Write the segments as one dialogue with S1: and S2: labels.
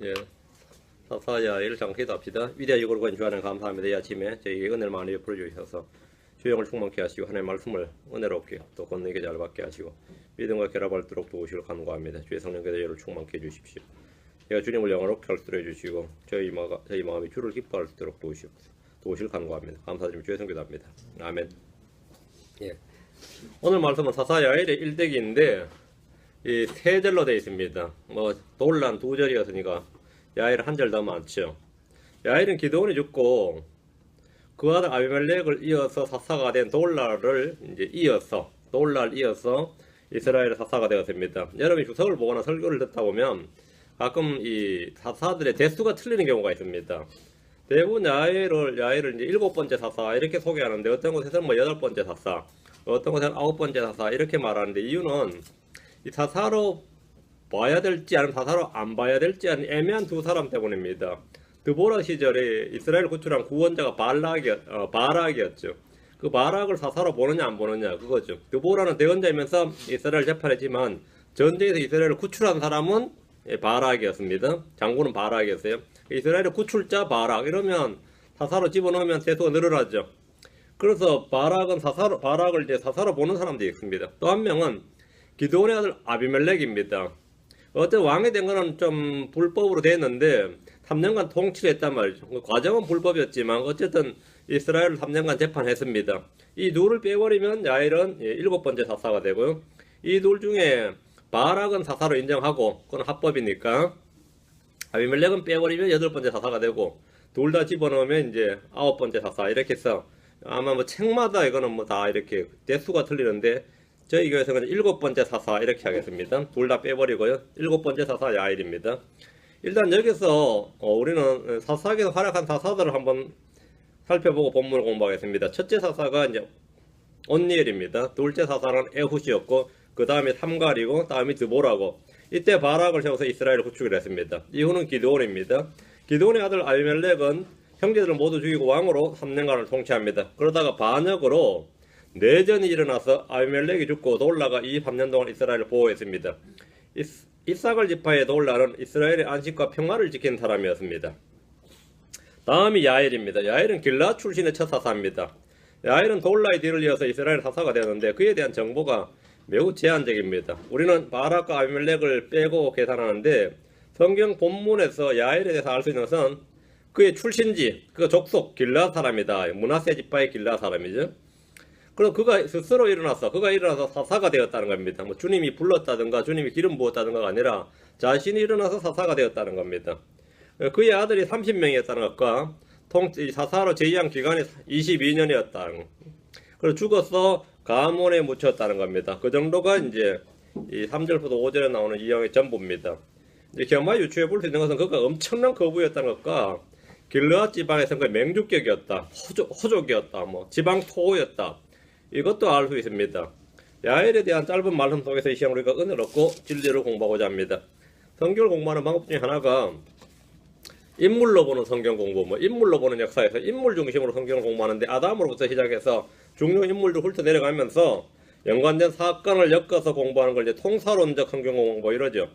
S1: 예, 사사야일 장기답시다. 위대한 이골 건주하는 감사합니다. 이 아침에 저희에게 은혜를 많이 베풀어 주셔서 주영을 충만케 하시고 하나님의 말씀을 은혜롭게 또 권능있게 잘 받게 하시고 믿음과 결합할도록 도우시길 간구합니다. 주의 성령께서 저를 충만케 해주십시오. 제가 주님을 영원롭게 할 수 있도록 해주시고 저희 마음이 주를 기뻐할 수 있도록 도우시길 간구합니다. 감사드리며 주의 성교답니다. 아멘. 예. 오늘 말씀은 사사야일의 일대기인데 이 세 절로 되어 있습니다. 뭐 돌란 두 절이었으니까 야일은 한 절 더 많죠. 야일은 기드온이 죽고 그 아들 아비멜렉을 이어서 사사가 된 돌랄을 이제 이어서 이스라엘의 사사가 되었습니다. 여러분이 주석을 보거나 설교를 듣다 보면 가끔 이 사사들의 대수가 틀리는 경우가 있습니다. 대부분 야일을 이제 7번째 사사 이렇게 소개하는데 어떤 곳에서는 뭐 8번째 사사, 어떤 곳에는 9번째 사사 이렇게 말하는데 이유는 이 사사로 봐야 될지 아니면 사사로 안 봐야 될지 하는 애매한 두 사람 때문입니다. 드보라 시절에 이스라엘 구출한 구원자가 바락이었죠. 그 바락을 사사로 보느냐 안 보느냐 그거죠. 드보라는 대언자이면서 이스라엘 재판했지만 전쟁에서 이스라엘을 구출한 사람은 바락이었습니다. 장군은 바락이었어요. 이스라엘의 구출자 바락 이러면 사사로 집어넣으면 세수가 늘어나죠. 그래서 바락을 이제 사사로 보는 사람들이 있습니다. 또 한 명은 기드온의 아들 아비멜렉입니다. 어떤 왕이 된 거는 좀 불법으로 됐는데 3년간 통치를 했단 말이죠. 과정은 불법이었지만 어쨌든 이스라엘을 3년간 재판했습니다. 이 둘을 빼버리면 야일은 7번째 사사가 되고요. 이 둘 중에 바락은 사사로 인정하고 그건 합법이니까 아비멜렉은 빼버리면 8번째 사사가 되고 둘 다 집어넣으면 이제 9번째 사사 이렇게 해서 아마 뭐 책마다 이거는 뭐 다 이렇게 대수가 틀리는데 저희 교회에서는 7번째 사사 이렇게 하겠습니다. 둘 다 빼버리고요. 7번째 사사 야일입니다. 일단 여기서 우리는 사사기에서 활약한 사사들을 한번 살펴보고 본문을 공부하겠습니다. 첫째 사사가 이제 온니엘입니다. 둘째 사사는 에훗이었고 그 다음에 삼갈이고 다음이 드보라고 이때 바락을 세워서 이스라엘을 구축을 했습니다. 이후는 기드온입니다. 기드온의 아들 아비멜렉은 형제들을 모두 죽이고 왕으로 3년간을 통치합니다. 그러다가 반역으로 내전이 일어나서 아비멜렉이 죽고 돌라가 이 3년 동안 이스라엘을 보호했습니다. 이삭을 지파의 돌라는 이스라엘의 안식과 평화를 지킨 사람이었습니다. 다음이 야일입니다. 야일은 길라 출신의 첫 사사입니다. 야일은 돌라의 뒤를 이어서 이스라엘 사사가 되었는데 그에 대한 정보가 매우 제한적입니다. 우리는 바락과 아비멜렉을 빼고 계산하는데 성경 본문에서 야일에 대해서 알 수 있는 것은 그의 출신지, 그 족속 길라 사람이다. 므낫세 지파의 길라 사람이죠. 그럼 그가 스스로 일어나서 사사가 되었다는 겁니다. 뭐 주님이 불렀다든가 주님이 기름 부었다든가가 아니라 자신이 일어나서 사사가 되었다는 겁니다. 그의 아들이 30명이었다는 것과 사사로 재위한 기간이 22년이었다는 그리고 죽어서 가문에 묻혔다는 겁니다. 그 정도가 이제 이 3절부터 5절에 나오는 이 내용의 전부입니다. 이제 겸하 유추해 볼 수 있는 것은 그가 엄청난 거부였다는 것과 길르앗 지방에서 그 맹주격이었다, 호족이었다, 뭐 지방 토호였다. 이것도 알 수 있습니다. 야일에 대한 짧은 말씀 속에서 이 시간 우리가 은혜를 얻고 진리를 공부하고자 합니다. 성경을 공부하는 방법 중에 하나가 인물로 보는 성경 공부, 뭐 인물로 보는 역사에서 인물 중심으로 성경을 공부하는데 아담으로부터 시작해서 중요 인물들 훑어 내려가면서 연관된 사건을 엮어서 공부하는 걸 이제 통사론적 성경 공부 이러죠.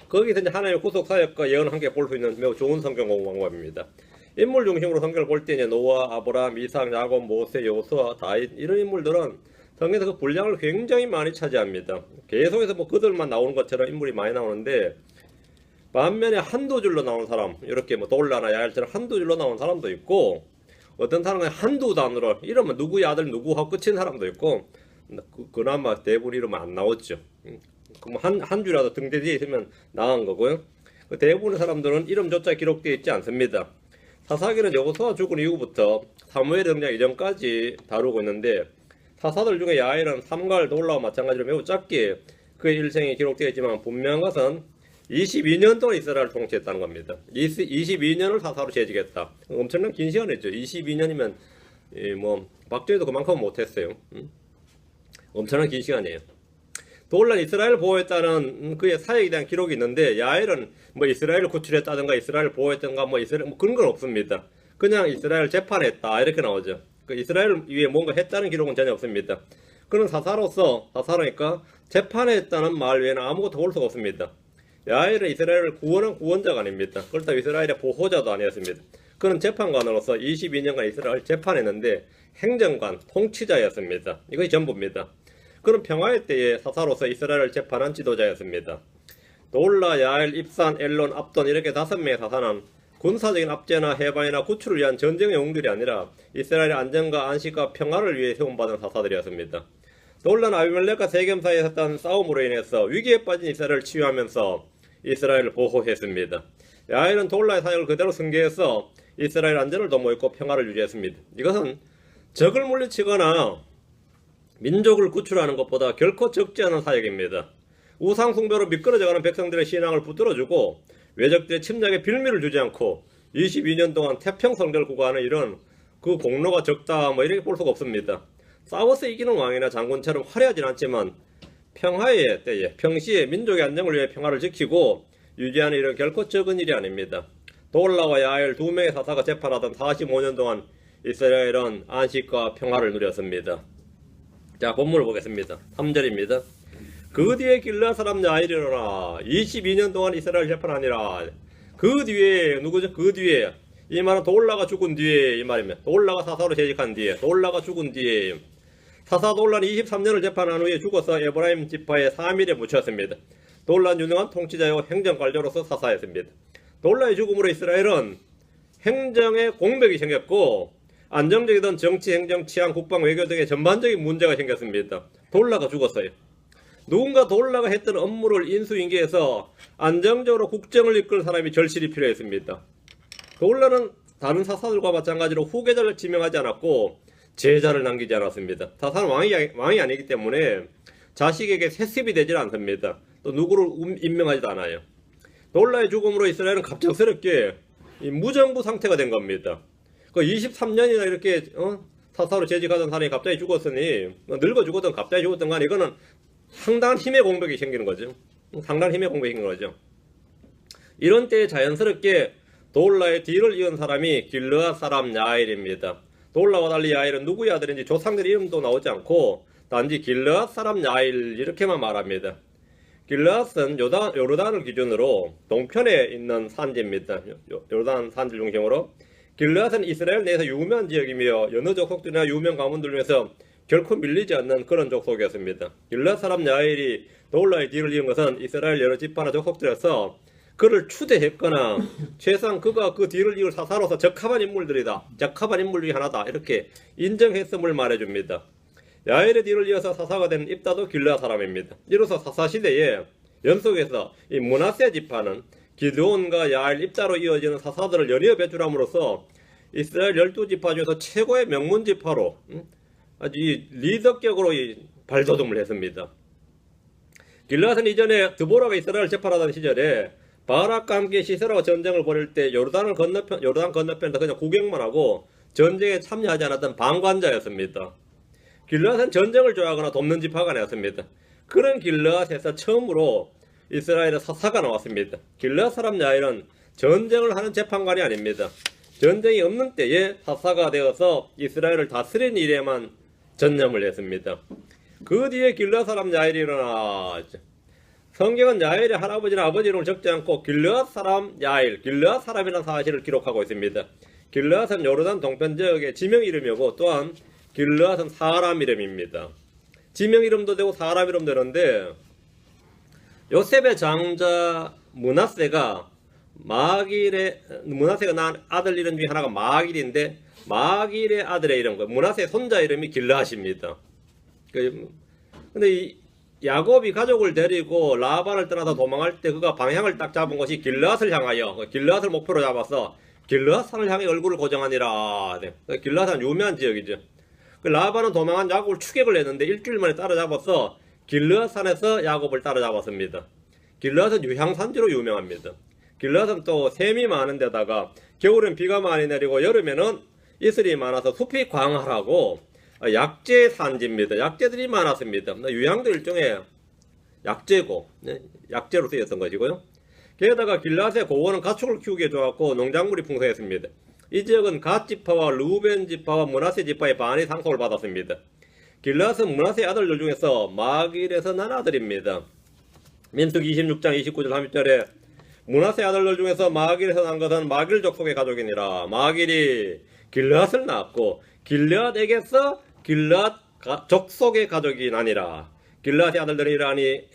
S1: 거기서 이제 하나님의 구속 사역과 예언을 함께 볼 수 있는 매우 좋은 성경 공부 방법입니다. 인물 중심으로 성경을 볼 때 이제 노아, 아브라함, 이삭, 야곱, 모세, 여호수아, 다윗 이런 인물들은 성경에서 그 분량을 굉장히 많이 차지합니다. 계속해서 뭐 그들만 나오는 것처럼 인물이 많이 나오는데 반면에 한두 줄로 나온 사람, 이렇게 뭐 돌라나 야일처럼 한두 줄로 나온 사람도 있고 어떤 사람은 한두 단어로 이러면 누구의 아들 누구하고 끝인 사람도 있고 그나마 대부분 이러면 안 나오죠. 그럼 한 줄이라도 등대 뒤에 있으면 나은 거고요. 대부분의 사람들은 이름조차 기록되어 있지 않습니다. 사사기는 여호수아 죽은 이후부터 사무엘 등장 이전까지 다루고 있는데 사사들 중에 야일은 삼갈 돌라와 마찬가지로 매우 짧게 그의 일생이 기록되어 있지만 분명한 것은 22년 동안 이스라엘을 통치했다는 겁니다. 22년을 사사로 재직했다. 엄청난 긴 시간이죠. 22년이면 뭐 박정희도 그만큼 못했어요. 엄청난 긴 시간이에요. 돌란 이스라엘을 보호했다는 그의 사역에 대한 기록이 있는데 야일은 뭐 이스라엘을 구출했다든가 이스라엘을 보호했던가 뭐 이스라엘 뭐 그런 건 없습니다. 그냥 이스라엘 재판했다 이렇게 나오죠. 그 이스라엘 위에 뭔가 했다는 기록은 전혀 없습니다. 그런 사사로니까 재판했다는 말 외에는 아무것도 볼 수가 없습니다. 야엘은 이스라엘을 구원한 구원자가 아닙니다. 그렇다고 이스라엘의 보호자도 아니었습니다. 그는 재판관으로서 22년간 이스라엘을 재판했는데 행정관, 통치자였습니다. 이것이 전부입니다. 그는 평화의 때에 사사로서 이스라엘을 재판한 지도자였습니다. 돌라, 야엘, 입산, 엘론, 압돈 이렇게 5명의 사사는 군사적인 압제나 해방이나 구출을 위한 전쟁의 영웅들이 아니라 이스라엘의 안전과 안식과 평화를 위해 세움받은 사사들이었습니다. 돌라는 아비멜렉과 세겜 사이에 있었던 싸움으로 인해서 위기에 빠진 이스라엘을 치유하면서 이스라엘을 보호했습니다. 야엘은 돌라의 사역을 그대로 승계해서 이스라엘 안전을 도모했고 평화를 유지했습니다. 이것은 적을 물리치거나 민족을 구출하는 것보다 결코 적지 않은 사역입니다. 우상숭배로 미끄러져가는 백성들의 신앙을 붙들어주고 외적들의 침략에 빌미를 주지 않고 22년 동안 태평성대를 구가하는 이런 그 공로가 적다 이렇게 볼 수가 없습니다. 싸워서 이기는 왕이나 장군처럼 화려하진 않지만 평화의 때에 평시에 민족의 안정을 위해 평화를 지키고 유지하는 일은 결코 적은 일이 아닙니다. 돌라와 야엘 2명의 사사가 재판하던 45년 동안 이스라엘은 안식과 평화를 누렸습니다. 자, 본문을 보겠습니다. 3절입니다. 그 뒤에 길르앗 사람 야엘이 일어나 22년 동안 이스라엘 재판하니라. 그 뒤에 누구죠? 그 뒤에 이 말은 돌라가 죽은 뒤에 이 말입니다. 돌라가 사사로 재직한 뒤에, 돌라가 죽은 뒤에 사사 돌라는 23년을 재판한 후에 죽어서 에브라임 지파의 3일에 묻혔습니다. 돌라는 유능한 통치자요 행정관료로서 사사했습니다. 돌라의 죽음으로 이스라엘은 행정에 공백이 생겼고 안정적이던 정치, 행정, 치안, 국방, 외교 등의 전반적인 문제가 생겼습니다. 돌라가 죽었어요. 누군가 돌라가 했던 업무를 인수인계해서 안정적으로 국정을 이끌 사람이 절실히 필요했습니다. 돌라는 다른 사사들과 마찬가지로 후계자를 지명하지 않았고 제자를 남기지 않았습니다. 사사는 왕이 아니기 때문에 자식에게 세습이 되질 않습니다. 또 누구를 임명하지도 않아요. 돌라의 죽음으로 이스라엘은 갑작스럽게 무정부 상태가 된 겁니다. 그 23년이나 이렇게 사사로 재직하던 사람이 갑자기 죽었으니 늙어 죽었든 갑자기 죽었든 간에 이거는 상당한 힘의 공백이 생기는 거죠. 상당한 힘의 공백이 생기는 거죠. 이런 때에 자연스럽게 돌라의 뒤를 이은 사람이 길르앗 사람 야엘입니다. 돌라와 달리 야엘은 누구의 아들인지 조상들 이름도 나오지 않고 단지 길르앗 사람 야엘 이렇게만 말합니다. 길르앗은 요르단을 기준으로 동편에 있는 산지입니다. 요르단 산지 중심으로 길르앗은 이스라엘 내에서 유명한 지역이며 여느 족속들이나 유명 가문들 중에서 결코 밀리지 않는 그런 족속이었습니다. 길르앗 사람 야엘이 돌라의 뒤를 이은 것은 이스라엘 여러 지파나 족속들에서 그를 추대했거나 최소한 그가 그 뒤를 이을 사사로서 적합한 인물들이다, 적합한 인물 중에 하나다 이렇게 인정했음을 말해줍니다. 야엘의 뒤를 이어서 사사가 된 입다도 길르앗 사람입니다. 이로써 사사 시대에 연속해서 이 므낫세 지파는 기드온과 야엘, 입다로 이어지는 사사들을 연이어 배출함으로써 이스라엘 12지파 중에서 최고의 명문 지파로 아주 리더격으로 발돋움을 했습니다. 길르앗은 이전에 드보라가 이스라엘 재판하던 시절에 바락과 함께 시세라와 전쟁을 벌일 때 요르단 건너편에서 그냥 구경만 하고 전쟁에 참여하지 않았던 방관자였습니다. 길르앗은 전쟁을 좋아하거나 돕는 지파가 아니었습니다. 그런 길르앗에서 처음으로 이스라엘의 사사가 나왔습니다. 길르앗 사람 야엘은 전쟁을 하는 재판관이 아닙니다. 전쟁이 없는 때에 사사가 되어서 이스라엘을 다스리는 일에만 전념을 했습니다. 그 뒤에 길르앗 사람 야엘이 일어나 성경은 야엘의 할아버지나 아버지 이름을 적지 않고 길르앗 사람 야엘, 길르앗 사람이라는 사실을 기록하고 있습니다. 길르앗은 요르단 동편 지역의 지명 이름이고 또한 길르앗은 사람 이름입니다. 지명 이름도 되고 사람 이름도 되는데 요셉의 장자 므낫세가 낳은 아들 이름 중에 하나가 마길인데 마길의 아들의 이름, 므낫세 손자 이름이 길르앗입니다. 근데 이 야곱이 가족을 데리고 라반을 떠나서 도망할 때 그가 방향을 딱 잡은 것이 길르앗을 향하여 길르앗을 목표로 잡아서 길르앗 산을 향해 얼굴을 고정하니라. 길르앗은 유명한 지역이죠. 라반은 도망한 야곱을 추격을 했는데 일주일 만에 따라잡아서 길르앗 산에서 야곱을 따라잡았습니다. 길르앗은 유향산지로 유명합니다. 길르앗은 또 샘이 많은 데다가 겨울엔 비가 많이 내리고 여름에는 이슬이 많아서 숲이 광활하고 약재 산지입니다. 약재들이 많았습니다. 유향도 일종의 약재고 약재로 쓰였던 것이고요. 게다가 길르앗의 고원은 가축을 키우기에 좋았고 농작물이 풍성했습니다. 이 지역은 갓 지파와 르우벤 지파와 므낫세 지파의 반이 상속을 받았습니다. 길르앗은 므낫세의 아들들 중에서 마길에서 난 아들입니다. 민수기 26장 29절 30절에 므낫세 아들들 중에서 마길에서 난 것은 마길 족속의 가족이니라. 마길이 길르앗을 낳았고 길르앗에게서 길르앗 족속의 가족이 나니라. 길르앗의 아들들이라니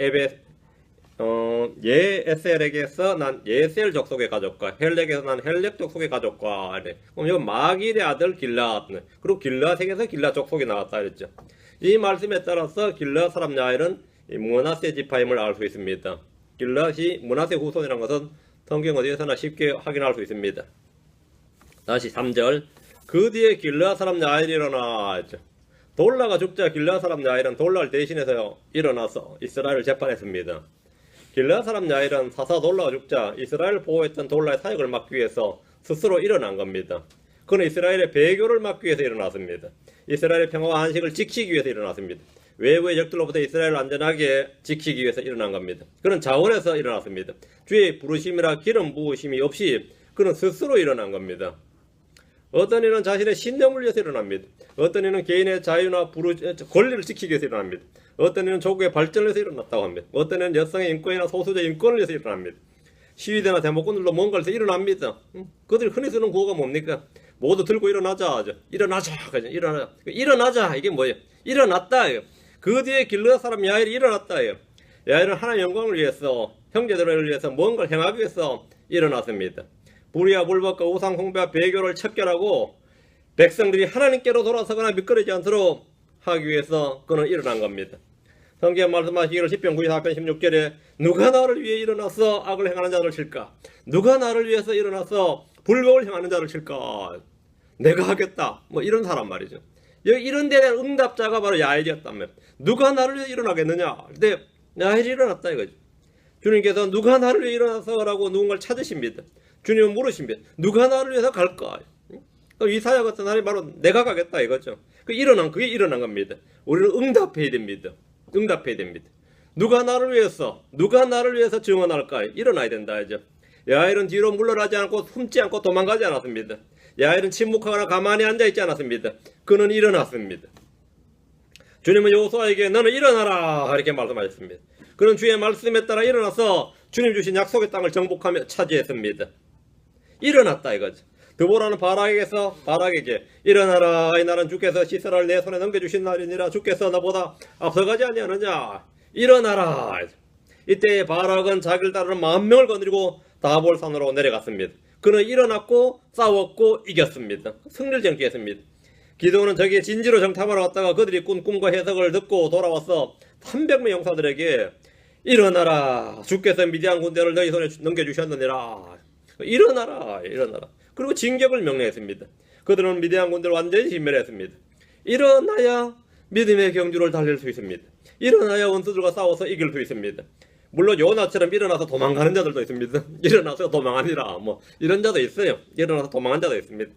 S1: 예에셀에게서 난 예셀 족속의 가족과 헬렉에서 난 헬렉 족속의 가족과 이래. 그럼 이거 마길의 아들 길르앗, 그리고 길르앗에게서 길르앗 족속이 나왔다 그랬죠. 이 말씀에 따라서 길르앗 사람 야엘은 므낫세 지파임을 알 수 있습니다. 길르앗이 므낫세 후손이라는 것은 성경 어디에서나 쉽게 확인할 수 있습니다. 다시 3절. 그 뒤에 길르앗 사람 야엘이 일어나. 돌라가 죽자 길르앗 사람 야엘은 돌라를 대신해서 일어나서 이스라엘을 재판했습니다. 길르앗 사람 야엘은 사사 돌라가 죽자 이스라엘을 보호했던 돌라의 사역을 막기 위해서 스스로 일어난 겁니다. 그는 이스라엘의 배교를 막기 위해서 일어났습니다. 이스라엘의 평화와 안식을 지키기 위해서 일어났습니다. 외부의 적들로부터 이스라엘을 안전하게 지키기 위해서 일어난 겁니다. 그는 자원해서 일어났습니다. 주의 부르심이라 기름 부으심이 없이 그는 스스로 일어난 겁니다. 어떤 이는 자신의 신념을 위해서 일어납니다. 어떤 이는 개인의 자유나 권리를 지키기 위해서 일어납니다. 어떤 이는 조국의 발전을 위해서 일어났다고 합니다. 어떤 이는 여성의 인권이나 소수자의 인권을 위해서 일어납니다. 시위대나 데모꾼들도 뭔가를 해서 일어납니다. 그들이 흔히 쓰는 구호가 뭡니까? 모두 들고 일어나자. 일어나자. 일어나자. 이게 뭐예요? 일어났다. 그 뒤에 길르앗 사람 야엘이 일어났다. 야엘은 하나님의 영광을 위해서, 형제들을 위해서 뭔가를 행하기 위해서 일어났습니다. 불의와 불법과 우상 숭배와 배교를 척결하고 백성들이 하나님께로 돌아서거나 미끄러지지 않도록 하기 위해서 그는 일어난 겁니다. 성경 말씀하시기를 시편 94편 16절에 누가 나를 위해 일어나서 악을 행하는 자를 칠까? 누가 나를 위해서 일어나서 불법을 행하는 자를 칠까? 내가 하겠다. 뭐 이런 사람 말이죠. 여기 이런 데에 대한 응답자가 바로 야엘이었다면 누가 나를 위해 일어나겠느냐? 근데 야엘이 일어났다 이거죠. 주님께서 누가 나를 위해 일어나서라고 누군가를 찾으십니다. 주님은 물으십니다. 누가 나를 위해서 갈까? 이사야 같은 사람이 바로 내가 가겠다 이거죠. 그게 일어난 겁니다. 우리는 응답해야 됩니다. 응답해야 됩니다. 누가 나를 위해서 증언할까? 일어나야 된다 이죠. 야엘은 뒤로 물러나지 않고 숨지 않고 도망가지 않았습니다. 야엘은 침묵하거나 가만히 앉아있지 않았습니다. 그는 일어났습니다. 주님은 여호수아에게 너는 일어나라 이렇게 말씀하셨습니다. 그는 주의 말씀에 따라 일어나서 주님 주신 약속의 땅을 정복하며 차지했습니다. 일어났다 이거죠. 드보라는 바락에게 일어나라 이 날은 주께서 시세라를 내 손에 넘겨주신 날이니라. 주께서 나보다 앞서가지 아니하느냐. 일어나라. 이때 바락은 자기를 따르는 10,000명을 거느리고 다볼산으로 내려갔습니다. 그는 일어났고 싸웠고 이겼습니다. 승리를 정기했습니다. 기드온은 저기에 진지로 정탐하러 갔다가 그들이 꾼 꿈과 해석을 듣고 돌아와서 300명 용사들에게 일어나라. 주께서 미디안 군대를 너희 손에 넘겨주셨느니라. 일어나라. 그리고 진격을 명령했습니다. 그들은 미디안 군대를 완전히 진멸했습니다. 일어나야 믿음의 경주를 달릴 수 있습니다. 일어나야 원수들과 싸워서 이길 수 있습니다. 물론 요나처럼 일어나서 도망가는 자들도 있습니다. 일어나서 도망하니라 뭐 이런 자도 있어요. 일어나서 도망한 자도 있습니다.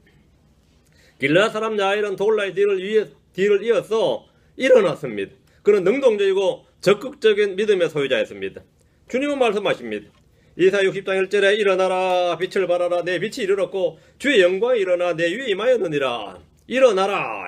S1: 길르앗 사람 야엘은 돌라의 뒤를 이어서 일어났습니다. 그는 능동적이고 적극적인 믿음의 소유자였습니다. 주님은 말씀하십니다. 이사야 60장 1절에 일어나라 빛을 발하라 내 빛이 이르렀고 주의 영광이 일어나 내 위에 임하였느니라. 일어나라.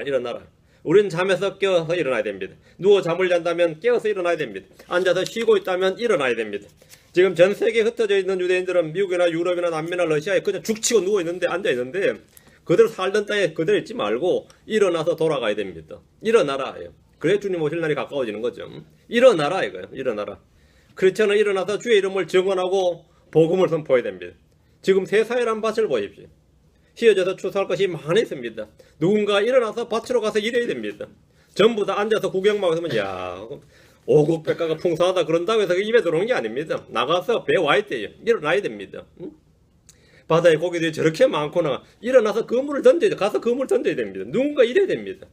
S1: 우리는 잠에서 깨어서 일어나야 됩니다. 누워 잠을 잔다면 깨어서 일어나야 됩니다. 앉아서 쉬고 있다면 일어나야 됩니다. 지금 전 세계에 흩어져 있는 유대인들은 미국이나 유럽이나 남미나 러시아에 그냥 죽치고 누워있는데 앉아있는데 그들 살던 땅에 그대로 있지 말고 일어나서 돌아가야 됩니다. 일어나라. 그래 주님 오실 날이 가까워지는 거죠. 일어나라 이거예요. 일어나라. 크리스천은 일어나서 주의 이름을 증언하고 복음을 선포해야 됩니다. 지금 세상이란 밭을 보십시오. 휘어져서 추수할 것이 많이 있습니다. 누군가 일어나서 밭으로 가서 일해야 됩니다. 전부 다 앉아서 구경만 하면 야 오국백과가 풍성하다 그런다고 해서 입에 들어오는 게 아닙니다. 나가서 배 와야 돼요. 일어나야 됩니다. 바다에 고기들이 저렇게 많구나. 일어나서 그물을 던져야 돼. 가서 그물을 던져야 됩니다. 누군가 일해야 됩니다.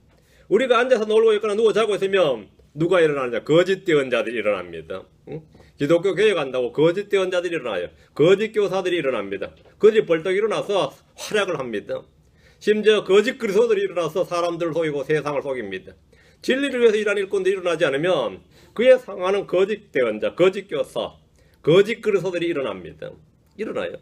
S1: 우리가 앉아서 놀고 있거나 누워 자고 있으면 누가 일어나느냐? 거짓되은 자들이 일어납니다. 기독교 교회 간다고 거짓되은 자들이 일어나요. 거짓 교사들이 일어납니다. 거짓 벌떡 일어나서 활약을 합니다. 심지어 거짓 그리스도들이 일어나서 사람들을 속이고 세상을 속입니다. 진리를 위해서 일하는 일꾼들이 일어나지 않으면 그에 상하는 거짓되은 자, 거짓 교사, 거짓 그리스도들이 일어납니다. 일어나요.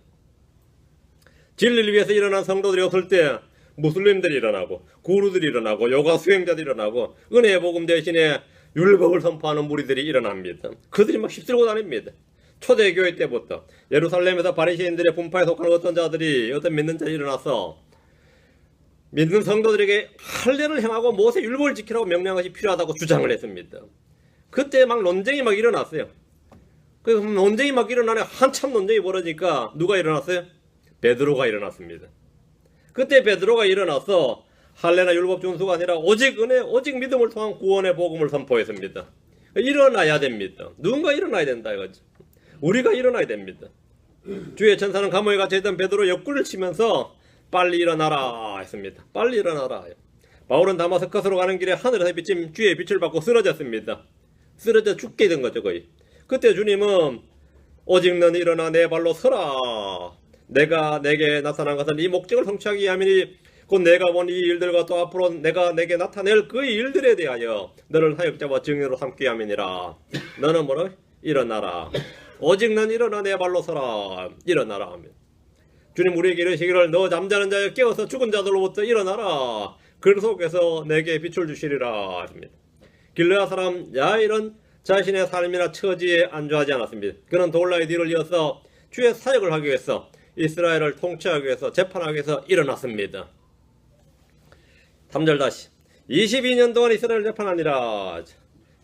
S1: 진리를 위해서 일어난 성도들이 없을 때 무슬림들이 일어나고 구루들이 일어나고 요가 수행자들이 일어나고 은혜의 복음 대신에 율법을 선포하는 무리들이 일어납니다. 그들이 막 휩쓸고 다닙니다. 초대교회 때부터 예루살렘에서 바리새인들의 분파에 속하는 어떤 자들이 어떤 믿는 자들이 일어나서 믿는 성도들에게 할례를 행하고 모세 율법을 지키라고 명령한 것이 필요하다고 주장을 했습니다. 그때 막 논쟁이 막 일어났어요. 그 논쟁이 막 일어나네. 한참 논쟁이 벌어지니까 누가 일어났어요? 베드로가 일어났습니다. 그때 베드로가 일어나서 할례나 율법 준수가 아니라 오직 은혜, 오직 믿음을 통한 구원의 복음을 선포했습니다. 일어나야 됩니다. 누군가 일어나야 된다 이거죠. 우리가 일어나야 됩니다. 주의 천사는 감옥에 갇혀있던 베드로 옆구리를 치면서 빨리 일어나라 했습니다. 빨리 일어나라. 바울은 다마스커스로 가는 길에 하늘에서 비친 주의 빛을 받고 쓰러졌습니다. 쓰러져 죽게 된 거죠 거의. 그때 주님은 오직 넌 일어나 내 발로 서라. 내가 내게 나타난 것은 이 목적을 성취하기 위함이니 곧 내가 본 이 일들과 또 앞으로 내가 내게 나타낼 그 일들에 대하여 너를 사역자와 증인으로 삼기 위함이니라. 너는 뭐라? 일어나라. 오직 넌 일어나 내 발로 서라. 일어나라 하면 주님 우리에게 이르시기를 너 잠자는 자여 깨어서 죽은 자들로부터 일어나라. 그 속에서 내게 빛을 주시리라 하십니다. 길르앗 사람 야일은 자신의 삶이나 처지에 안주하지 않았습니다. 그는 돌라의 뒤를 이어서 주의 사역을 하기 위해서 이스라엘을 통치하기 위해서 재판하기 위해서 일어났습니다. 3절 다시 22년 동안 이스라엘을 재판하니라.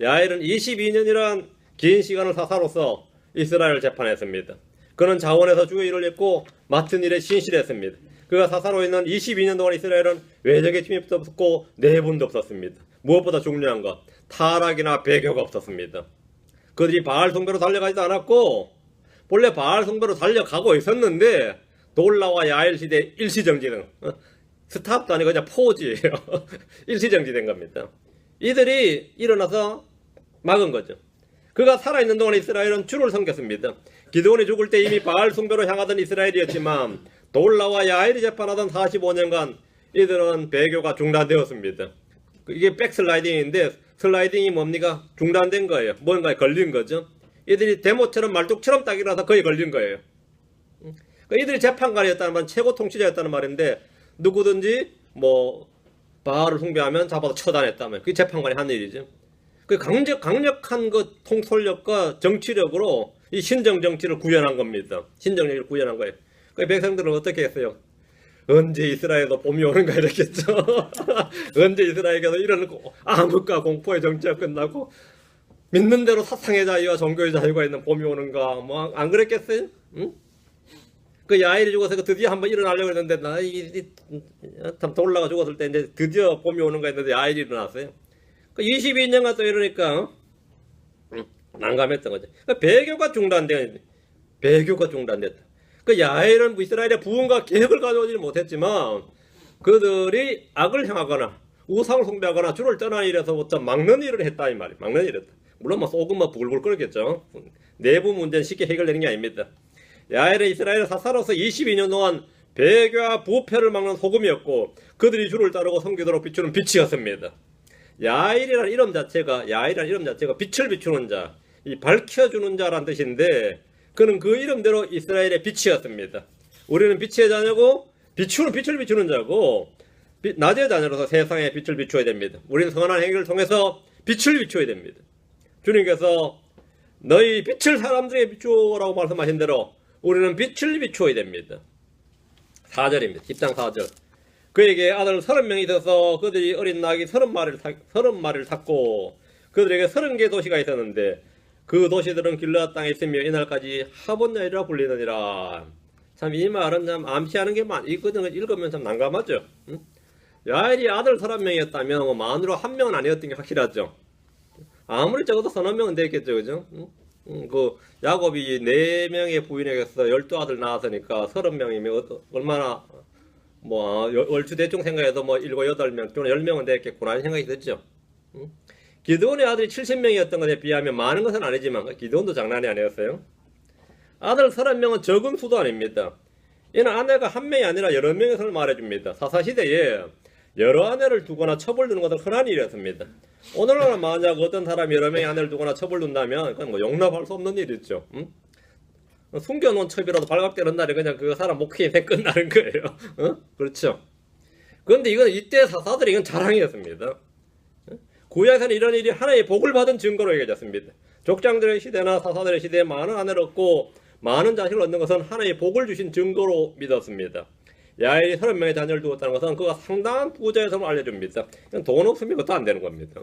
S1: 야일은 22년이란 긴 시간을 사사로서 이스라엘을 재판했습니다. 그는 자원에서 주의 일을 했고 맡은 일에 신실했습니다. 그가 사사로 있는 22년 동안 이스라엘은 외적의 침입도 없었고 내분도 없었습니다. 무엇보다 중요한 것, 타락이나 배교가 없었습니다. 그들이 바알 숭배로 달려가지도 않았고 본래 바알 숭배로 달려가고 있었는데 돌라와 야일 시대 일시정지는 스탑도 아니고 그냥 포즈예요. 일시정지된 겁니다. 이들이 일어나서 막은 거죠. 그가 살아있는 동안 이스라엘은 주를 섬겼습니다. 기드온이 죽을 때 이미 바알 숭배로 향하던 이스라엘이었지만 돌라와 야일이 재판하던 45년간 이들은 배교가 중단되었습니다. 이게 백슬라이딩인데 슬라이딩이 뭡니까? 중단된 거예요. 뭔가에 걸린 거죠. 이들이 데모처럼 말뚝처럼 딱 일어나서 거의 걸린 거예요. 이들이 재판관이었다는 말은 최고 통치자였다는 말인데 누구든지 뭐 바알을 숭배하면 잡아서 처단했다면 그게 재판관이 한 일이죠. 그 강력한 그 통솔력과 정치력으로 이 신정 정치를 구현한 겁니다. 신정 정치를 구현한 거예요. 그 백성들은 어떻게 했어요? 언제 이스라엘도 봄이 오는가 이랬겠죠. 언제 이스라엘에서 이런 암흑과 공포의 정치가 끝나고 믿는 대로 사상의 자유와 종교의 자유가 있는 봄이 오는가 뭐 안 그랬겠어요? 응? 그 야일이 죽어서 드디어 한번 일어나려고 했는데 참 돌라가 죽었을 때 이제 드디어 봄이 오는가 했는데 야일이 일어났어요. 그 22년간 또 이러니까 난감했던 거죠. 그 배교가 중단됐다. 그 야일은 이스라엘의 부흥과 계획을 가져오지 못했지만 그들이 악을 행하거나 우상을 숭배하거나 주를 떠난 일에서부터 막는 일을 했다 이 말이에요. 막는 일을 했다. 물론 뭐 소금 뭐 부글부글 끓였겠죠. 내부 문제는 쉽게 해결되는 게 아닙니다. 야일은 이스라엘의 사사로서 22년 동안 배교와 부패를 막는 소금이었고 그들이 주를 따르고 섬기도록 비추는 빛이었습니다. 야일이라는 이름 자체가 빛을 비추는 자, 이 밝혀주는 자란 뜻인데 그는 그 이름대로 이스라엘의 빛이었습니다. 우리는 빛의 자녀고 빛을 비추는 자고 낮의 자녀로서 세상에 빛을 비추어야 됩니다. 우리는 선한 행위를 통해서 빛을 비추어야 됩니다. 주님께서 너희 빛을 사람들에게 비추어라고 말씀하신 대로 우리는 빛을 비추어야 됩니다. 4절입니다. 10장 4절. 그에게 아들 30명이 있어서 그들이 어린 낙이 30마리를 탔고 그들에게 30개 도시가 있었는데 그 도시들은 길르앗 땅에 있으며 이날까지 하봇야일이라 불리느니라. 참 이 말은 참 암시하는 게 이거는 읽으면 참 난감하죠. 응? 야일이 아들 30명이었다면 만으로 한 명은 아니었던 게 확실하죠. 아무리 적어도 서너 명은 됐겠죠, 그죠? 그 야곱이 4명의 부인에게서 12아들 낳았으니까 30명이면 얼마나 뭐 얼추 대충 생각해도 뭐 7, 8명 또는 10명은 됐겠구나 하는 생각이 들죠. 기드온의 아들이 70명이었던 것에 비하면 많은 것은 아니지만 기드온도 장난이 아니었어요. 아들 30명은 적은 수도 아닙니다. 이는 아내가 한 명이 아니라 여러 명의 것을 말해줍니다. 사사시대에 여러 아내를 두거나 처벌두는 것은 흔한 일이었습니다. 오늘날 만약 어떤 사람이 여러 명의 아내를 두거나 처벌둔다면 그건 뭐 용납할 수 없는 일이죠. 숨겨놓은 첩이라도 발각되는 날에 그냥 그 사람 목회 인생 끝나는 거예요. 그렇죠. 그런데 이건 이때 사사들이 이건 자랑이었습니다. 구약에서는 이런 일이 하나의 복을 받은 증거로 여겨졌습니다. 족장들의 시대나 사사들의 시대에 많은 아내를 얻고 많은 자식을 얻는 것은 하나의 복을 주신 증거로 믿었습니다. 야엘이 30명의 자녀를 두었다는 것은 그가 상당한 부자였음을 알려줍니다. 돈 없으면 그것도 안 되는 겁니다.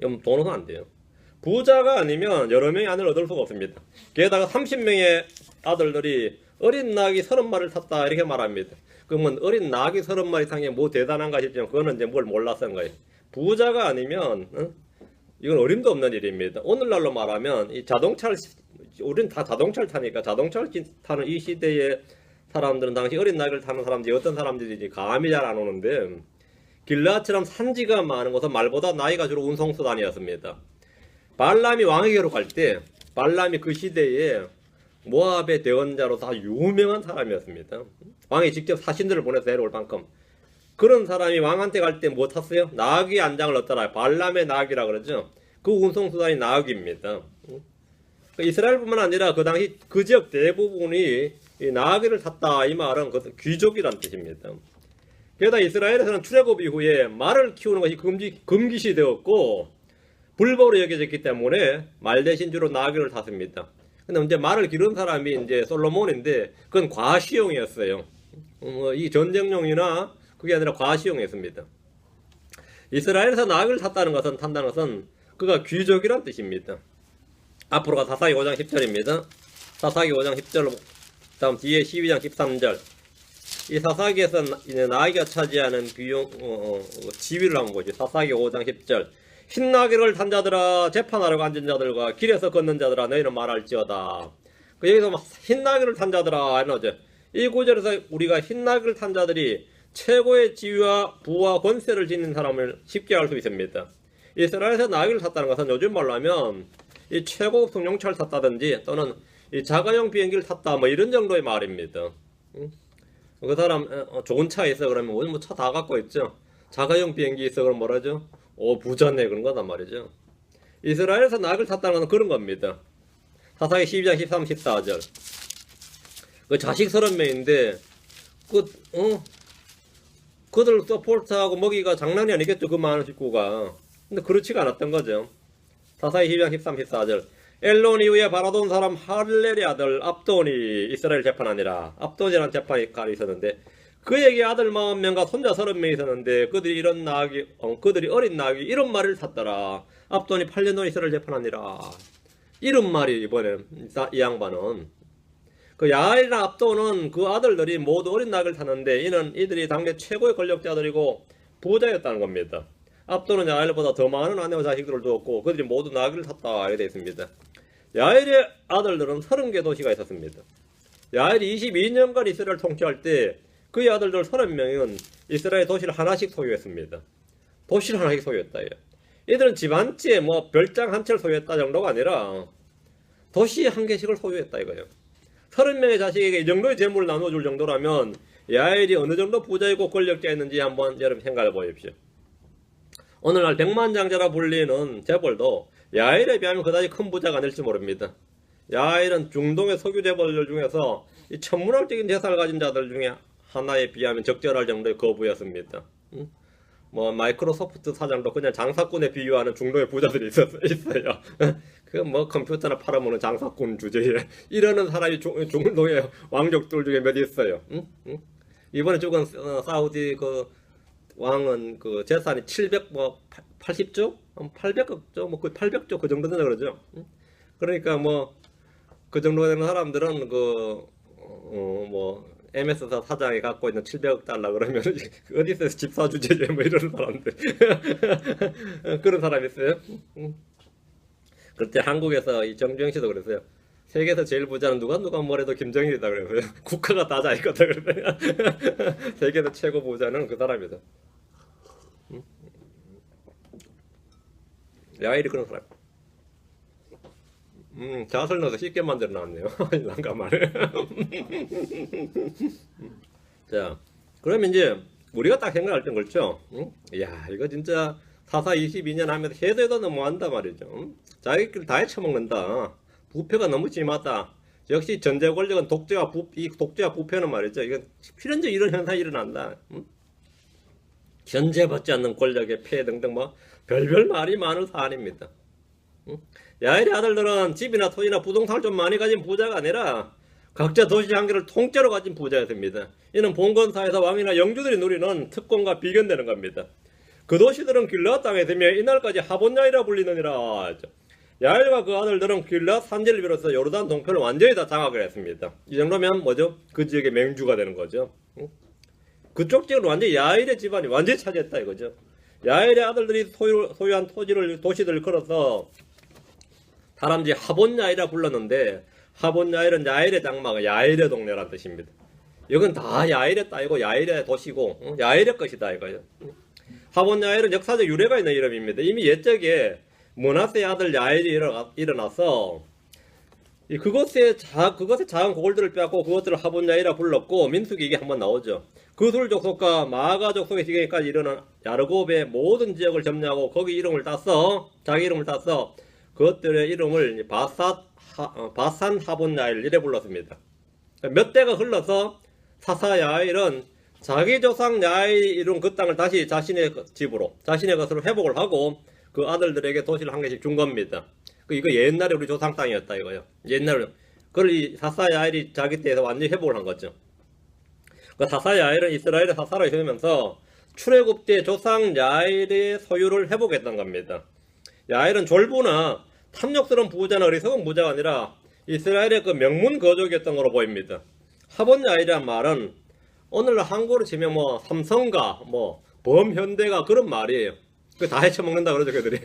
S1: 돈 없으면 안 돼요. 부자가 아니면 여러 명의 아내를 얻을 수가 없습니다. 게다가 30명의 아들들이 어린 낙이 30마리를 탔다 이렇게 말합니다. 그러면 어린 낙이 30마리 탄 게 뭐 대단한가 싶지만 그거는 이제 뭘 몰랐던 거예요. 부자가 아니면 이건 어림도 없는 일입니다. 오늘날로 말하면 이 자동차를 우리는 다 자동차를 타니까 자동차를 타는 이 시대의 사람들은 당시 어린 낙을 타는 사람들이 어떤 사람들인지 감이 잘 안 오는데 길라앗처럼 산지가 많은 곳은 말보다 나이가 주로 운송수단이었습니다. 발람이 왕에게로 갈 때 발람이 그 시대에 모압의 대원자로 다 유명한 사람이었습니다. 왕이 직접 사신들을 보내서 데려올 만큼 그런 사람이 왕한테 갈 때 뭐 탔어요? 나귀 안장을 얻더라. 발람의 나귀라 그러죠. 그 운송수단이 나귀입니다. 이스라엘뿐만 아니라 그 당시 그 지역 대부분이 이 나귀를 탔다 이 말은 그것은 귀족이란 뜻입니다. 게다가 이스라엘에서는 출애굽 이후에 말을 키우는 것이 금기시 되었고 불법으로 여겨졌기 때문에 말 대신 주로 나귀를 탔습니다. 근데 이제 말을 기른 사람이 이제 솔로몬인데 그건 과시용이었어요. 이 전쟁용이나 그게 아니라 과시용이었습니다. 이스라엘에서 나귀를 탄다는 것은 그가 귀족이란 뜻입니다. 앞으로가 사사기 5장 10절입니다. 사사기 5장 10절 다음 뒤에 12장 13절 이 사사기에서 나귀가 차지하는 비용 지위를 한번 보죠. 사사기 5장 10절 흰나귀를 탄 자들아 재판하려고 앉은 자들과 길에서 걷는 자들아 너희는 말할지어다. 여기서 흰나귀를 탄 자들아 이러죠. 이 구절에서 우리가 흰나귀를 탄 자들이 최고의 지위와 부와 권세를 지닌 사람을 쉽게 알 수 있습니다. 이스라엘에서 나귀를 탔다는 것은 요즘 말로 하면 이 최고급 승용차를 탔다든지 또는 이 자가용 비행기를 탔다 뭐 이런 정도의 말입니다. 그 사람 좋은 차에 있어 그러면 뭐 차 다 갖고 있죠. 자가용 비행기 있어 그러면 뭐라죠? 부자네 그런 거단 말이죠. 이스라엘에서 나귀를 탔다는 건 그런 겁니다. 사사기 12장 13, 14절 그 자식 30명인데 그들 서포트하고 먹이가 장난이 아니겠죠. 그 많은 식구가. 근데 그렇지가 않았던 거죠. 사사기 12장 13, 14절 엘론 이후에 바라돈 사람 할렐의 아들 압돈이 이스라엘 재판하니라. 압돈이라는 재판관이 있었는데 그에게 아들 40명과 손자 30명이 있었는데 그들이 어린 나귀 이런 말을 탔더라. 압돈이 8년 동안 이스라엘 재판하니라. 이런 말이 이번에 이 양반은 그 야엘이나 압돈은 그 아들들이 모두 어린 나귀를 탔는데 이들이 당대 최고의 권력자들이고 부자였다는 겁니다. 압돈은 야엘보다 더 많은 아내와 자식들을 두었고 그들이 모두 나귀를 탔다 이렇게 되어 있습니다. 야엘의 아들들은 30개 도시가 있었습니다. 야엘이 22년간 이스라엘을 통치할 때 그의 아들들 30명은 이스라엘 도시를 하나씩 소유했습니다. 도시를 하나씩 소유했다. 이들은 집 한 채에 별장 한 채를 소유했다 정도가 아니라 도시 한 개씩을 소유했다 이거예요. 30명의 자식에게 이 정도의 재물을 나눠줄 정도라면 야엘이 어느 정도 부자이고 권력자였는지 한번 여러분 생각해 보십시오. 오늘날 백만장자라 불리는 재벌도 야엘에 비하면 그다지 큰 부자가 아닐지 모릅니다. 야엘은 중동의 석유 재벌들 중에서 이 천문학적인 재산을 가진 자들 중에 하나에 비하면 적절할 정도의 거부였습니다. 마이크로소프트 사장도 그냥 장사꾼에 비유하는 중동의 부자들이 있어요. 그 컴퓨터나 팔아먹는 장사꾼 주제에 이러는 사람이 중동의 왕족들 중에 몇 있어요. 이번에 죽은 사우디 그 왕은 그 재산이 780조? 800조? 그 800조 그 정도 된다 그러죠. 그러니까 그 정도 되는 사람들은 MS 사장이 갖고 있는 700억 달러 그러면 어디서 집 사주제 이런 사람들 그런 사람이 있어요. 그때 한국에서 이 정주영 씨도 그랬어요. 세계에서 제일 부자는 누가 뭐래도 김정일이다 그래서요. 국가가 다 자기거다 그래서요. 세계에서 최고 부자는 그 사람이다. 야일이 그런 사람. 자설 넣어서 쉽게 만들어 놨네요. 난감하네. 자, 그러면 이제 우리가 딱 생각할 땐 그렇죠. 야, 이거 진짜 사사 22년 하면서 해도 너무한다 말이죠. 자기끼리 다 해쳐먹는다. 부패가 너무 심하다. 역시 전제 권력은 독재와 부패는 말이죠. 이건 필연적 이런 현상이 일어난다. 견제받지 않는 권력의 폐해 등등 뭐 별별 말이 많은 사안입니다. 야엘의 아들들은 집이나 토지나 부동산을 좀 많이 가진 부자가 아니라 각자 도시 한 개를 통째로 가진 부자였습니다. 이는 봉건사에서 왕이나 영주들이 누리는 특권과 비견되는 겁니다. 그 도시들은 길앗 땅에 있으며 이날까지 하본야이라 불리느니라. 야엘과 그 아들들은 길앗 산지를 비롯해서 요르단 동편을 완전히 다 장악을 했습니다. 이 정도면 뭐죠? 그 지역의 맹주가 되는 거죠. 그쪽 지역은 완전히 야엘의 집안이 완전히 차지했다 이거죠. 야엘의 아들들이 소유한 도시들을 걸어서 다람쥐 하본야이라 불렀는데, 하본야일은 야엘의 장막, 야엘의 동네란 뜻입니다. 이건 다 야엘의 땅이고 야엘의 도시고 야엘의 것이다 이거예요. 하본야일은 역사적 유래가 있는 이름입니다. 이미 옛적에 므낫세의 아들 야엘이 일어나서 그것의 작은 고을들을 빼앗고 그것들을 하본야이라 불렀고, 민수기 이게 한번 나오죠. 그술 족속과 마가 족속의 지경에까지 이르는 야르곱의 모든 지역을 점령하고 거기 이름을 따서 자기 이름을 따서 그것들의 이름을 바산 하본야일 이래 불렀습니다. 몇 대가 흘러서 사사 야일은 자기 조상 야일이 이룬 그 땅을 다시 자신의 집으로, 자신의 것으로 회복을 하고 그 아들들에게 도시를 한 개씩 준 겁니다. 이거 옛날에 우리 조상 땅이었다 이거요. 옛날에 그걸 이 사사 야일이 자기 때에서 완전히 회복을 한 거죠. 그 사사 야일은 이스라엘의 사사로 있으면서 출애굽 때 조상 야일의 소유를 회복했던 겁니다. 야일은 졸부나 탐욕스러운 부자나 어리석은 부자가 아니라 이스라엘의 그 명문 거족이었던 걸로 보입니다. 하본야일이란 말은 오늘날 한국으로 치면 뭐 삼성가, 뭐 범현대가 그런 말이에요. 그 다 해쳐먹는다 그러죠, 그들이.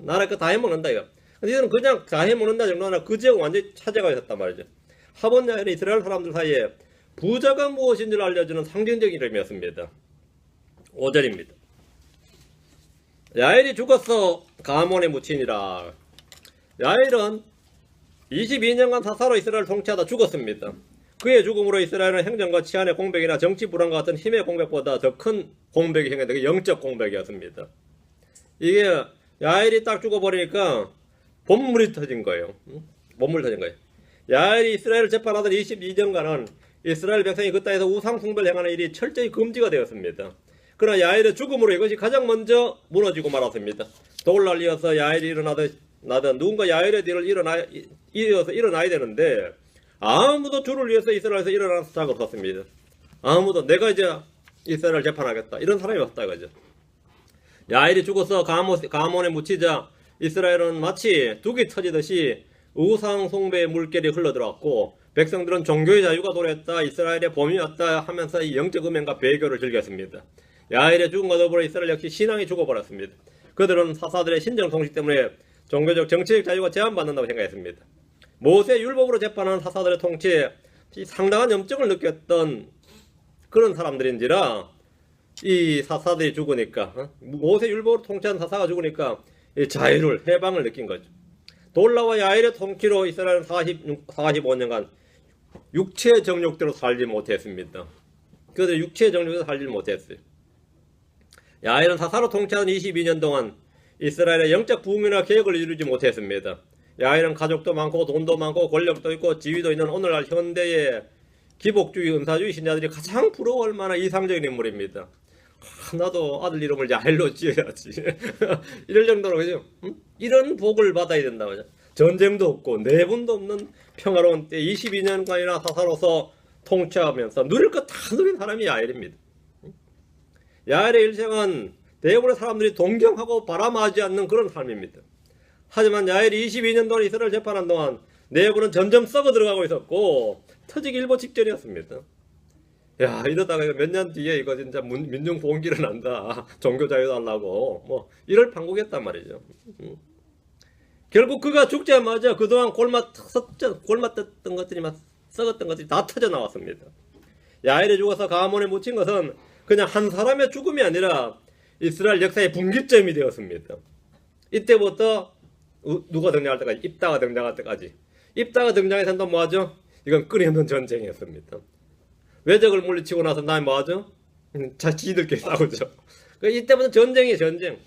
S1: 나라 그 다 해먹는다 이거. 근데 이들은 그냥 다 해먹는다 정도 아니라 그 지역은 완전히 차지가 있었단 말이죠. 하본야일은 이스라엘 사람들 사이에 부자가 무엇인지를 알려주는 상징적인 이름이었습니다. 5절입니다. 야엘이 죽었어 가몬에 묻히니라. 야엘은 22년간 사사로 이스라엘을 통치하다 죽었습니다. 그의 죽음으로 이스라엘은 행정과 치안의 공백이나 정치 불안과 같은 힘의 공백보다 더 큰 공백이 생겼는데 영적 공백이었습니다. 이게 야엘이 딱 죽어버리니까 본물이 터진 거예요. 본물이 터진 거예요. 야엘이 이스라엘을 재판하던 22년간은 이스라엘 백성이 그 땅에서 우상 숭배를 행하는 일이 철저히 금지가 되었습니다. 그러나 야엘의 죽음으로 이것이 가장 먼저 무너지고 말았습니다. 독을 날리어서 야엘이 일어나던 누군가 야엘의 뒤를 이어서 일어나야 되는데 아무도 주를 위해서 이스라엘에서 일어나는 자가 없었습니다. 아무도 내가 이제 이스라엘을 재판하겠다 이런 사람이 없다 이거죠. 야엘이 죽어서 가몬에 묻히자 이스라엘은 마치 둑이 터지듯이 우상 숭배의 물결이 흘러들어왔고 백성들은 종교의 자유가 도래했다, 이스라엘의 봄이 왔다 하면서 이 영적 음행과 배교를 즐겼습니다. 야엘의 죽음과 더불어 이스라엘 역시 신앙이 죽어버렸습니다. 그들은 사사들의 신정 통치 때문에 종교적 정치적 자유가 제한받는다고 생각했습니다. 모세 율법으로 재판하는 사사들의 통치에 상당한 염증을 느꼈던 그런 사람들인지라 이 사사들이 죽으니까 모세 율법으로 통치하는 사사가 죽으니까 이 자유를 해방을 느낀 거죠. 돌라와 야엘의 통치로 이스라엘은 45년간 육체의 정욕대로 살지 못했습니다. 그들 육체의 정욕대로 살지 못했어요. 야엘은 사사로 통치하던 22년 동안 이스라엘의 영적 부흥이나 계획을 이루지 못했습니다. 야엘은 가족도 많고 돈도 많고 권력도 있고 지위도 있는 오늘날 현대의 기복주의, 은사주의 신자들이 가장 부러워할 만한 이상적인 인물입니다. 나도 아들 이름을 야엘로 지어야지. 이럴 정도로 그죠? 이런 복을 받아야 된다. 그죠? 전쟁도 없고 내분도 없는 평화로운 때 22년간이나 사사로서 통치하면서 누릴 것 다 누린 사람이 야엘입니다. 야엘의 일생은 대부분의 사람들이 동경하고 바람하지 않는 그런 삶입니다. 하지만 야엘이 22년 동안 이스라엘 재판한 동안 내부는 점점 썩어 들어가고 있었고 터지기 일보 직전이었습니다. 야, 이러다가 몇 년 뒤에 이거 진짜 민중 봉기 일어난다, 종교 자유 달라고 뭐 이럴 판국했단 말이죠. 결국 그가 죽자마자 그동안 골맞던 것들이 막 썩었던 것들이 다 터져 나왔습니다. 야엘이 죽어서 가몬에 묻힌 것은 그냥 한 사람의 죽음이 아니라 이스라엘 역사의 분기점이 되었습니다. 이때부터 누가 등장할 때까지, 입다가 등장할 때까지. 입다가 등장해서 또 뭐하죠? 이건 끊임없는 전쟁이었습니다. 외적을 물리치고 나서 난 뭐하죠? 지들끼리 싸우죠. 이때부터 전쟁이에요, 전쟁.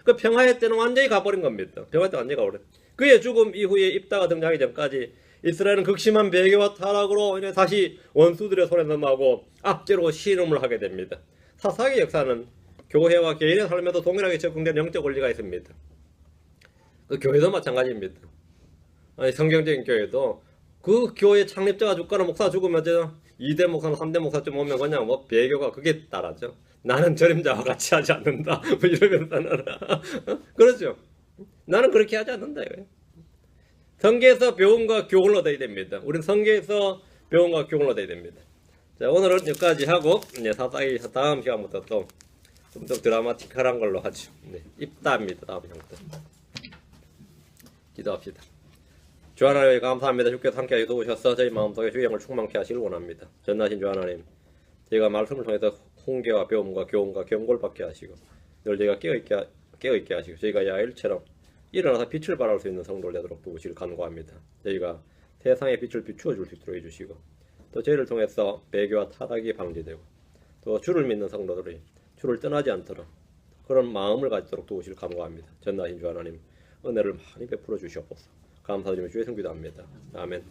S1: 그 평화의 때는 완전히 가버린 겁니다. 평화의 때 완전히 가버린. 그의 죽음 이후에 입다가 등장하기 전까지 이스라엘은 극심한 배교와 타락으로 다시 원수들의 손에 넘어가고 압제로 신음을 하게 됩니다. 사사기 역사는 교회와 개인의 삶에도 동일하게 적용된 영적 원리가 있습니다. 그 교회도 마찬가지입니다. 아니, 성경적인 교회도 그 교회 창립자가 죽거나 목사 죽으면 2대 목사, 3대 목사쯤 오면 그냥 뭐 배교가 그게 따라죠. 나는 전임자와 같이 하지 않는다. 뭐 이러면서는 그렇죠. 나는 그렇게 하지 않는다 이거예요. 성경에서 배움과 교훈을 얻어야 됩니다. 우리는 성경에서 배움과 교훈을 얻어야 됩니다. 자, 오늘은 여기까지 하고 이제 사사기 다음 시간부터 또 좀 더 드라마틱한 걸로 하죠. 네, 입다입니다. 다음 시간부터 기도합시다. 주 하나님 감사합니다. 주께서 함께 도우셔서 저희 마음속에 주의 영을 충만케 하시길 원합니다. 전하신 주 하나님, 저희가 말씀을 통해서 훈계와 배움과 교훈과 경고를 받게 하시고 늘 저희가 깨어있게 하시고 저희가 야일처럼 일어나서 빛을 발할 수 있는 성도를 되도록 도우시길 간구합니다. 저희가 세상의 빛을 비추어 줄 수 있도록 해주시고 또 저희를 통해서 배교와 타락이 방지되고 또 주를 믿는 성도들이 주를 떠나지 않도록 그런 마음을 가지도록 도우시길 간구합니다. 전하신 주 하나님, 은혜를 많이 베풀어 주시옵소서. 감사드리며 주의 성기도합니다. 아멘.